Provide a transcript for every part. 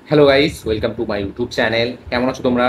Hello guys, welcome to my YouTube channel. কেমন আছো তোমরা?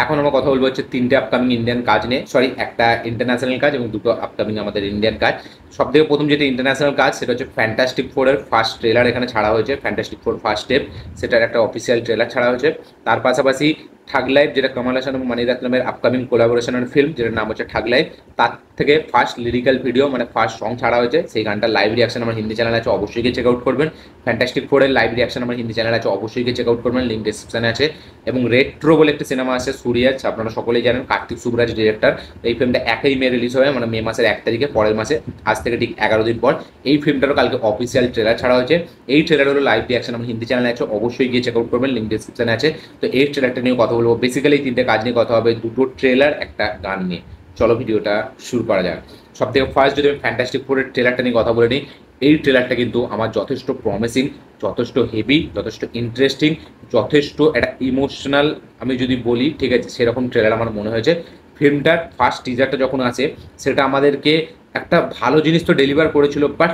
এখন আমরা কথা বলবো হচ্ছে তিনটে আপকামিং ইন্ডিয়ান কাজ নিয়ে, সরি একটা ইন্টারন্যাশনাল কাজ এবং দুটো আপকামিং আমাদের ইন্ডিয়ান কাজ। সব থেকে প্রথম যেটা ইন্টারন্যাশনাল কাজ সেটা হচ্ছে ফ্যান্টাস্টিক ফোরের ফার্স্ট ট্রেলার এখানে ছাড়া হয়েছে। ফ্যান্টাস্টিক ফোর ফার্স্ট স্টেপ, সেটার একটা অফিসিয়াল ট্রেলার ছাড়া হয়েছে। তার পাশাপাশি ঠাগ লাইফ, যেটা কমল হাসান এবং মানি রাতনামের আপকামিং কোলাবোরেশনের ফিল্ম, যেটার নাম হচ্ছে ঠাগ লাইফ, তার থেকে ফার্স্ট লিরিক্যাল ভিডিও মানে ফার্স্ট সং ছাড়া হয়েছে। সেই গানটার লাইভ রিয়াকশন আমার হিন্দি চ্যানেল আছে, অবশ্যই গিয়ে চেক আউট করবেন। ফ্যান্টাস্টিক ফোরের লাইভ রিয়াকশন আমার হিন্দি চ্যানেল আছে, অবশ্যই গিয়ে চেক আউট করবেন, লিঙ্ক ডিসক্রিপশনে আছে। এবং রেট্রো বলে একটা সিনেমা আছে সুরিয়াজ, আপনারা সকলেই জানেন, কার্তিক সুবরাজ ডিরেক্টর। এই ফিল্মটা 1 মে রিলিজ হবে, মানে মে মাসের 1 তারিখে, পরের মাসে, আজ থেকে ঠিক 11 দিন পর। এই ফিল্মটারও কালকে অফিসিয়াল ট্রেলার ছাড়া হয়েছে। এই ট্রেলার হলো লাইভ রিয়াকশন আমার হিন্দি চ্যানেলে আছে, অবশ্যই গিয়ে চেক আউট করবেন, লিঙ্ক ডিসক্রিপশনে আছে। তো এই ট্রেলারটা নিয়ে কথা বলবো, বেসিক্যালি এই তিনটে কাজ নিয়ে কথা হবে, দুটো ট্রেলার একটা গান নিয়ে। চলো ভিডিওটা শুরু করা যাক। সব থেকে ফার্স্ট যদি আমি ফ্যান্টাস্টিক ফোরের ট্রেলারটা নিয়ে কথা বলে নিই, এই ট্রেলারটা কিন্তু আমার যথেষ্ট প্রমিসিং, যথেষ্ট হেভি, যথেষ্ট ইন্টারেস্টিং, যথেষ্ট একটা ইমোশনাল, আমি যদি বলি ঠিক আছে, সেরকম ট্রেলার আমার মনে হয়েছে। ফিল্মটার ফার্স্ট টিজারটা যখন আসে, সেটা আমাদেরকে একটা ভালো জিনিস তো ডেলিভার করেছিল, বাট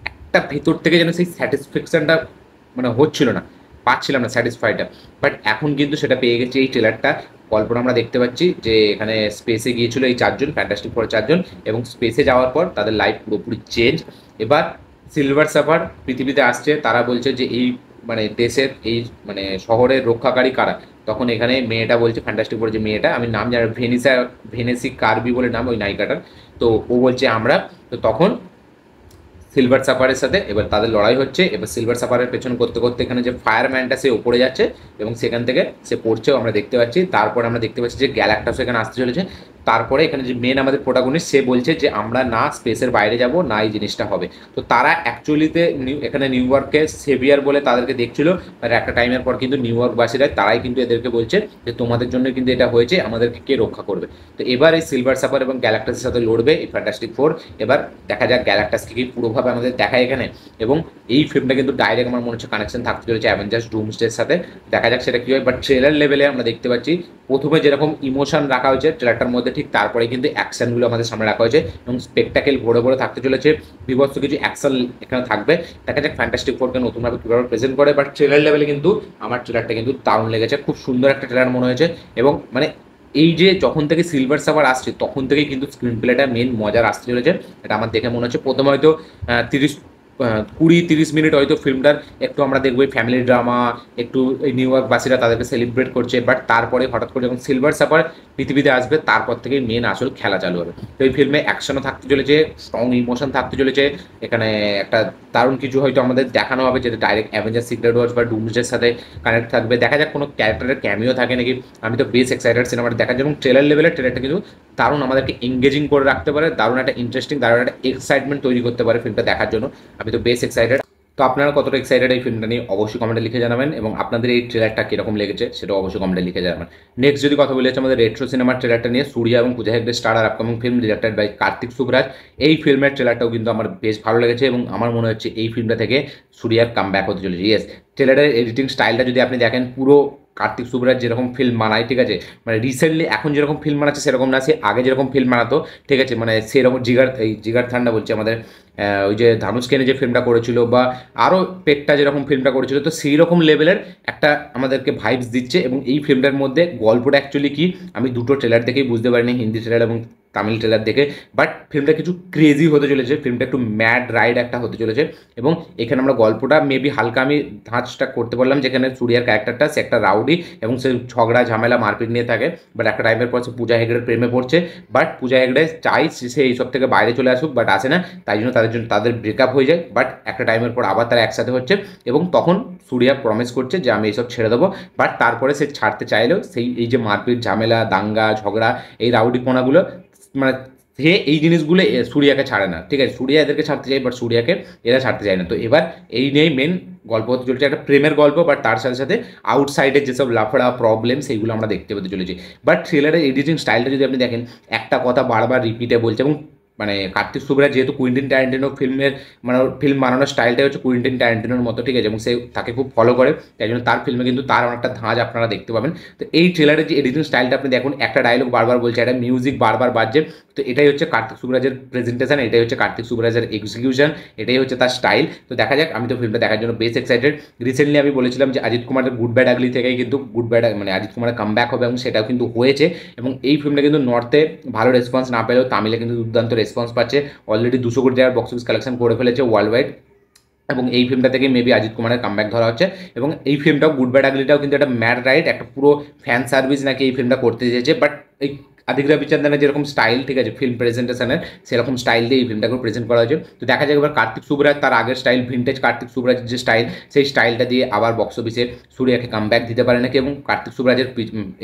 একটা ভেতর থেকে যেন সেই স্যাটিসফ্যাকশনটা মানে হচ্ছিল না, পাচ্ছিলাম না স্যাটিসফাইডটা। বাট এখন কিন্তু সেটা পেয়ে গেছে এই ট্রেলারটা। গল্পটা আমরা দেখতে পাচ্ছি যে এখানে স্পেসে গিয়েছিল এই চারজন, ফ্যান্টাস্টিক ফোর চারজন, এবং স্পেসে যাওয়ার পর তাদের লাইফ পুরোপুরি চেঞ্জ। এবার সিলভার সাফার পৃথিবীতে আসছে, তারা বলছে যে এই মানে দেশের এই মানে শহরের রক্ষাকারী কারা। তখন এখানে মেয়েটা বলছে, ফ্যান্টাস্টিক ফোর যে মেয়েটা, আমি নাম জানি, ভেনেসি কার্বি বলে নাম ওই নায়িকাটার। তো ও বলছে আমরা। তো তখন সিলভার সাফারের সাথে এবার তাদের লড়াই হচ্ছে। এবার সিলভার সাফারের পেছন করতে করতে এখানে যে ফায়ারম্যানটা সে উপরে যাচ্ছে এবং সেখান থেকে সে পড়ছেও আমরা দেখতে পাচ্ছি। তারপরে আমরা দেখতে পাচ্ছি যে গ্যালাক্টাসও এখানে আসতে চলেছে। তারপরে এখানে যে মেন আমাদের প্রোটাগনিস্ট, সে বলছে যে আমরা না স্পেসের বাইরে যাব, না এই জিনিসটা হবে। তো তারা অ্যাকচুয়ালিতে এখানে নিউ ইয়র্কে সেভিয়ার বলে তাদেরকে দেখছিল, আর একটা টাইমের পর কিন্তু নিউ ইয়র্কবাসীরা তারাই কিন্তু এদেরকে বলছে যে তোমাদের জন্য কিন্তু এটা হয়েছে, আমাদেরকে কে রক্ষা করবে। তো এবার এই সিলভার সাফার এবং গ্যালাক্টাসের সাথে লড়বে এই ফ্যান্টাস্টিক ফোর। এবার দেখা যাক গ্যালাক্টাসকে কি পুরোভাবে আমাদের দেখায় এখানে। এবং এই ফিল্মটা কিন্তু ডাইরেক্ট আমার মনে হচ্ছে কানেকশন থাকতে চলেছে অ্যাভেঞ্জার্স ডুমসডের সাথে। দেখা যাক সেটা কী হয়। বাট ট্রেলার লেভেলে আমরা দেখতে পাচ্ছি প্রথমে যেরকম ইমোশন রাখা হয়েছে ট্রেলারটার মধ্যে, ঠিক তারপরে কিন্তু অ্যাকশনগুলো আমাদের সামনে রাখা হয়েছে এবং স্পেকটাকেল ভরে ভরে থাকতে চলেছে। বিভৎস কিছু অ্যাকশন এখানে থাকবে। দেখা যাক ফ্যান্টাস্টিক ফোরকে নতুনভাবে কীভাবে প্রেজেন্ট করে। বাট ট্রেলার লেভেলে কিন্তু আমার ট্রেলারটা কিন্তু দারুণ লেগেছে, খুব সুন্দর একটা ট্রেলার মনে হয়েছে। এবং মানে এই যে যখন থেকে সিলভার সাফার আসছে তখন থেকেই কিন্তু স্ক্রিন প্লেটা মেন মজার আসতে চলেছে। এটা আমার দেখে মনে হচ্ছে প্রথমে হয়তো 20-30 মিনিট হয়তো ফিল্মটার একটু আমরা দেখবো ফ্যামিলি ড্রামা, একটু এই নিউ ইয়র্কবাসীরা তাদেরকে সেলিব্রেট করছে। বাট তারপরে হঠাৎ করে যখন সিলভার সাফার পৃথিবীতে আসবে, তারপর থেকেই মেন আসল খেলা চালু হবে। তো এই ফিল্মে অ্যাকশনও থাকতে চলেছে, স্ট্রং ইমোশন থাকতে চলেছে। এখানে একটা দারুণ কিছু হয়তো আমাদের দেখানো হবে, যেটা ডাইরেক্ট অ্যাভেঞ্জার সিক্রেট ওয়ার্স বা ডুমসডের সাথে কানেক্ট থাকবে। দেখা যাক কোনো ক্যারেক্টারের ক্যামিও থাকে নাকি। আমি তো বেশ এক্সাইটেড সিনেমাটা দেখার জন্য। ট্রেলার লেভেলের ট্রেলারটা কিন্তু দারুণ আমাদেরকে এঙ্গেজিং করে রাখতে পারে, দারুণ একটা ইন্টারেস্টিং, দারুণ একটা এক্সাইটমেন্ট তৈরি করতে পারে ফিল্মটা দেখার জন্য। আমি তো বেশ এক্সাইটেড। তো আপনারা কতটা এক্সাইটেড এই ফিল্মটা নিয়ে অবশ্যই কমেন্টে লিখে জানাবেন, এবং আপনাদের এই ট্রেলারটা কীরকম লেগেছে সেটা অবশ্যই কমেন্টে লিখে জানাবেন। নেক্সট যদি কথা বলি হচ্ছে আমাদের রেট্রো সিনেমার ট্রেলারটা নিয়ে, সূর্যা এবং Pooja Hegde starrer upcoming film directed by Karthik Subbaraj. এই ফিল্মের ট্রেলারটাও কিন্তু আমার বেশ ভালো লেগেছে এবং আমার মনে হচ্ছে এই ফিল্মটা থেকে সূর্যার কাম ব্যাক হতে চলেছে। ইয়েস, ট্রেলারের এডিটিং স্টাইলটা যদি আপনি দেখেন, পুরো কার্তিক সুবরাজ যেরকম ফিল্ম বানায়, ঠিক আছে, মানে রিসেন্টলি এখন যেরকম ফিল্ম বানাচ্ছে সেরকম না, সে আগে যেরকম ফিল্ম বানাতো, ঠিক আছে, মানে সেরকম জিগার ঠান্ডা বলছে আমাদের, ওই যে ধানুষকে যে ফিল্মটা করেছিল, বা আরও পেটটা যেরকম ফিল্মটা করেছিল, তো সেই রকম লেভেলের একটা আমাদেরকে ভাইবস দিচ্ছে। এবং এই ফিল্মটার মধ্যে গল্পটা অ্যাকচুয়ালি কি, আমি দুটো ট্রেলার দেখেই বুঝতে পারিনি, হিন্দি ট্রেলার এবং তামিল ট্রেলার দেখে। বাট ফিল্মটা কিছু ক্রেজি হতে চলেছে, ফিল্মটা একটু ম্যাড রাইড একটা হতে চলেছে। এবং এখানে আমরা গল্পটা মেবি হালকা আমি ধাঁচটা করতে পারলাম, যেখানে সূর্যার ক্যারেক্টারটা সে একটা রাউডি এবং সে ঝগড়া ঝামেলা মারপিট নিয়ে থাকে। বাট একটা টাইমের পর সে পূজা হেগড়ের প্রেমে পড়ছে। বাট পূজা হেগড়ে চাই সে এইসব থেকে বাইরে চলে আসুক, বাট আসে না, তাই জন্য তাদের ব্রেকআপ হয়ে যায়। বাট একটা টাইমের পর আবার তারা একসাথে হচ্ছে, এবং তখন সূর্যা প্রমিস করছে যে আমি এইসব ছেড়ে দেবো। বাট তারপরে সে ছাড়তে চাইলেও সেই এই যে মারপিট ঝামেলা দাঙ্গা ঝগড়া, এই রাউডিপনাগুলো, মানে সে এই জিনিসগুলো সূর্যাকে ছাড়ে না, ঠিক আছে, সূর্যা এদেরকে ছাড়তে চায়, বাট সূর্যাকে এরা ছাড়তে চায় না। তো এবার এই নিয়েই মেন গল্প হতে চলেছে, একটা প্রেমের গল্প, বাট তার সাথে সাথে আউটসাইডের যেসব লাফড়া প্রবলেম সেইগুলো আমরা দেখতে পেতে চলেছি। বাট থ্রিলারের এডিটিং স্টাইলটা যদি আপনি দেখেন, একটা কথা বারবার রিপিটে বলছে। এবং মানে কার্তিক সুবরাজ যেহেতু কুইন্টিন ট্যারান্টিনো ফিল্মের মানে ফিল্ম বানানোর স্টাইলটাই হচ্ছে কুইন্টিন ট্যারান্টিনোর মতো, ঠিক আছে, এবং সে তাকে খুব ফলো করে, তাই জন্য তার ফিল্মে কিন্তু তার অনেকটা ধাঁচ আপনারা দেখতে পাবেন। তো এই ট্রেলারের যে এডিটিং স্টাইলটা আপনি দেখুন, একটা ডায়লগ বারবার বলছে, একটা মিউজিক বারবার বাজছে, তো তো এটাই হচ্ছে কার্তিক সুবরাজের প্রেজেন্টেশন, এটাই হচ্ছে কার্তিক সুবরাজের এক্সিকিউশন, এটাই হচ্ছে তার স্টাইল। তো দেখা যাক, আমি তো ফিল্মটা দেখার জন্য বেশ এক্সাইটেড। রিসেন্টলি আমি বলেছিলাম যে অজিত কুমারের গুড ব্যাড আগলি থেকেই কিন্তু গুড ব্যাড মানে অজিত কুমারের কামব্যাক হবে, এবং সেটাও কিন্তু হয়েছে। এবং এই ফিল্মটা কিন্তু নর্থে ভালো রেসপন্স না পেলেও তামিলে কিন্তু দুর্দান্ত রেসপন্স পাচ্ছে। অলরেডি 200 কোটি টাকার বক্স অফিস কালেকশন করে ফেলেছে ওয়ার্ল্ড ওয়াইড, এবং এই ফিল্মটা থেকে মেবি অজিত কুমারের কামব্যাক ধরা হচ্ছে। এবং এই ফিল্মটাও গুড ব্যাড আগলিটাও কিন্তু একটা ম্যাড রাইট, একটা পুরো ফ্যান সার্ভিস নাকি এই ফিল্মটা করতে চেয়েছে। বাট এই আদিক রবিচন্দ্রনের যেরকম স্টাইল, ঠিক আছে, ফিল্ম প্রেজেন্টেশনের সেরকম স্টাইল দিয়ে এই ফিল্মটাকে প্রেজেন্ট করা হয়েছে। তো দেখা যাক এবার কার্তিক সুবরাজ তার আগের স্টাইল, ভিন্টেজ কার্তিক সুবরাজের যে স্টাইল, সেই স্টাইলটা দিয়ে আবার বক্স অফিসে সূর্যাকে কামব্যাক দিতে পারে নাকি। এবং কার্তিক সুবরাজের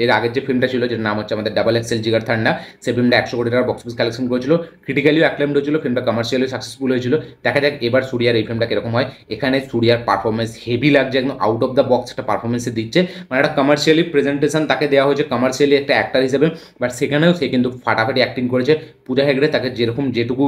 এর আগের যে ফিল্মটা ছিল, যেটার নাম হচ্ছে আমাদের ডাবল এক্সেল জিগার থান্ডা, সেই ফিল্মটা 100 কোটি টাকার বক্স অফিস কালেকশন করেছিল, ক্রিটিক্যালিও অ্যাক্লেমড হয়েছিল, ফিল্মটা কমার্শিয়ালি সাকসেসফুল হয়েছিল। দেখা যাক এবার সূর্যার এই ফিল্মটা কিরকম হয়। এখানে সূর্যার পারফরমেন্স হেভি লাগছে, একদম আউট অফ দ্য বক্স একটা পারফরমেন্সে দিচ্ছে, মানে একটা কমার্শিয়ালি প্রেজেন্টেশন তাকে দেওয়া হয়েছে কমার্শিয়ালি একটা অ্যাক্টার হিসেবে। বাট সেখানেও সে কিন্তু ফাটাফাটি অ্যাক্টিং করেছে। পূজা হেগড়ে তাকে যেটুকু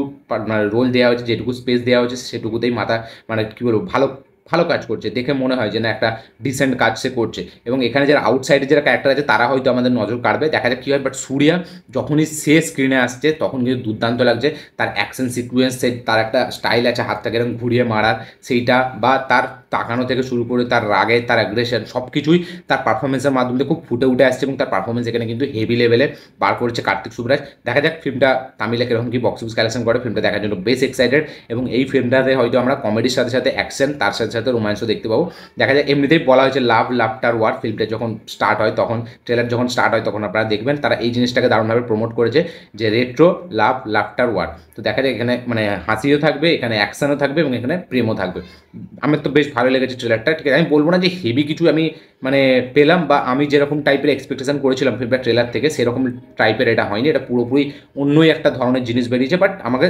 মানে রোল দেওয়া হয়েছে, যেটুকু স্পেস দেওয়া হয়েছে, সেটুকুতেই মাথা মানে কী বলবো ভালো ভালো কাজ করছে, দেখে মনে হয় যে না একটা ডিসেন্ট কাজ সে করছে। এবং এখানে যারা আউটসাইডে যারা ক্যারেক্টার আছে তারা হয়তো আমাদের নজর কাড়বে, দেখা যাক কী হয়। বাট সূর্যা যখনই সে স্ক্রিনে আসছে তখন কিন্তু দুর্দান্ত লাগছে। তার অ্যাকশন সিকুয়েন্স, তার একটা স্টাইল আছে হাতটাকে এরকম ঘুরিয়ে মারার, সেইটা বা তার তাকানো থেকে শুরু করে তার রাগে, তার অ্যাগ্রেশন, সব কিছুই তার পারফরমেন্সের মাধ্যমে খুব ফুটে উঠে আসছে। এবং তার পারফরমেন্স এখানে কিন্তু হেভি লেভেলে বার করেছে কার্তিক সুবরাজ। দেখা যাক ফিল্মটা তামিলে কিরকম কি বক্স অফিস কালেকশন করে, ফিল্মটা দেখার জন্য বেশ এক্সাইটেড। এবং এই ফিল্মটাতে হয়তো আমরা কমেডির সাথে সাথে অ্যাকশন, তার সাথে সাথে রোম্যান্সও দেখতে পাবো। দেখা যায় এমনিতেই বলা হয়েছে লাভ লাফটার ওয়ার, ফিল্মটা যখন স্টার্ট হয় তখন, ট্রেলার যখন স্টার্ট হয় তখন আপনারা দেখবেন তারা এই জিনিসটাকে দারুণভাবে প্রমোট করেছে যে রেট্রো লাভ লাফটার ওয়ার। তো দেখা যায় এখানে মানে হাসিও থাকবে, এখানে অ্যাকশনও থাকবে, এবং এখানে প্রেমও থাকবে। আমার তো বেশ ভালো লেগেছে ট্রেলারটা, ঠিক আছে। আমি বলবো না যে হেভি কিছু আমি মানে পেলাম, বা আমি যেরকম টাইপের এক্সপেকটেশন করেছিলাম ফিল্মটা ট্রেলার থেকে সেরকম টাইপের এটা হয়নি, এটা পুরোপুরি অন্যই একটা ধরনের জিনিস বেরিয়েছে। বাট আমাকে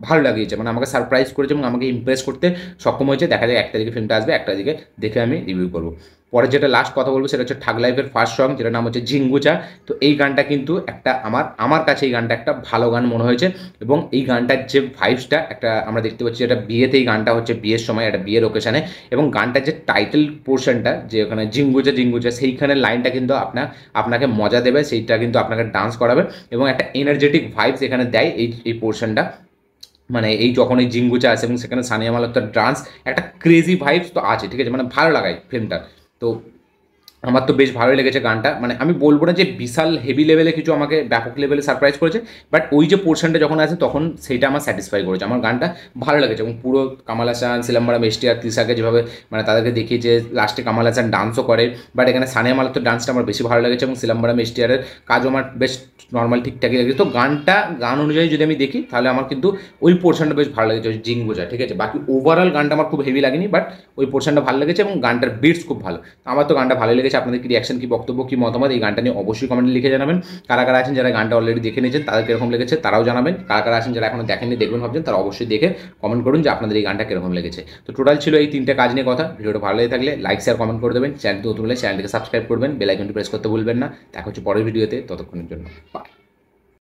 ভালো লাগিয়েছে, মানে আমাকে সারপ্রাইজ করেছে এবং আমাকে ইমপ্রেস করতে সক্ষম হয়েছে। দেখা যায় 1 তারিখে ফিল্মটা আসবে, 1 তারিখে দেখে আমি রিভিউ করবো। পরে যেটা লাস্ট কথা বলবো সেটা হচ্ছে ঠাগ লাইফের ফার্স্ট সং, যেটার নাম হচ্ছে ঝিঙ্গুচা। তো এই গানটা কিন্তু একটা আমার কাছে এই গানটা একটা ভালো গান মনে হয়েছে। এবং এই গানটার যে ভাইবসটা একটা আমরা দেখতে পাচ্ছি, এটা বিয়েতে, এই গানটা হচ্ছে বিয়ের সময়, একটা বিয়ের ওকেশনে। এবং গানটার যে টাইটেল পোর্শনটা, যে ওখানে ঝিঙ্গুচা ঝিঙ্গুচা, সেইখানের লাইনটা কিন্তু আপনাকে মজা দেবে, সেইটা কিন্তু আপনাকে ডান্স করাবে, এবং একটা এনার্জেটিক ভাইবস এখানে দেয় এই পোর্শনটা। মানে এই যখন এই জিঙ্গুচা আছে এবং সেখানে সানিয়া মালোত্তার ডান্স, একটা ক্রেজি ভাইবস তো আছে, ঠিক আছে, মানে ভালো লাগায় ফিল্মটা। তো আমার তো বেশ ভালোই লেগেছে গানটা, মানে আমি বলবো না যে বিশাল হেভি লেভেলে কিছু আমাকে ব্যাপক লেভেলে সারপ্রাইজ করেছে, বাট ওই যে পোর্শনটা যখন আছে তখন সেইটা আমার স্যাটিসফাই করেছে, আমার গানটা ভালো লেগেছে। এবং পুরো কামাল হাসান, সিলাম্বারাম এসটিআর, তৃষাকে যেভাবে মানে তাদেরকে দেখিয়েছে, লাস্টে কামাল হাসান ডান্সও করে। বাট এখানে সানিয়া মালোত্তর ডান্সটা আমার বেশি ভালো লেগেছে, এবং সিলাম্বারাম এসটিআরের কাজও আমার বেশ নর্মাল ঠিকঠাকই লেগেছে। তো গান অনুযায়ী যদি আমি দেখি তাহলে আমার কিন্তু ওই পোর্শনটা বেশ ভালো লেগেছে, ওই জিঙ্গুজা, ঠিক আছে। বাকি ওভারঅল গানটা আমার খুব হেভি লাগেনি, বাট ওই পোর্শনটা ভালো লেগেছে এবং গানটার বিটস খুব ভালো। আমার তো গানটা ভালো লেগেছে। আপনাদের কি রিয়াকশন, কি বক্তব্য, কি মতামত এই গানটা নিয়ে অবশ্যই কমেন্টে লিখে জানাবেন। কারা কারা আছেন যারা গানটা অলরেডি দেখে নিয়েছেন তাদের কিরকম লেগেছে তারাও জানাবেন। কারা কারা আছেন যারা এখনো দেখেননি, দেখবেন ভাবছেন, তারা অবশ্যই দেখে কমেন্ট করুন যে আপনাদের এই গানটা কিরকম লেগেছে। তো টোটাল ছিল এই 3টে কাজ নিয়ে কথা। ভিডিওটা ভালো লেগে থাকলে লাইক, শেয়ার, কমেন্ট করে দেবেন। চ্যানেলটি নতুন হলে চ্যানেলটিকে সাবস্ক্রাইব করবেন, বেল আইকনটি প্রেস করতে ভুলবেন না। দেখা হচ্ছে পরের ভিডিওতে, ততক্ষণের জন্য বাই।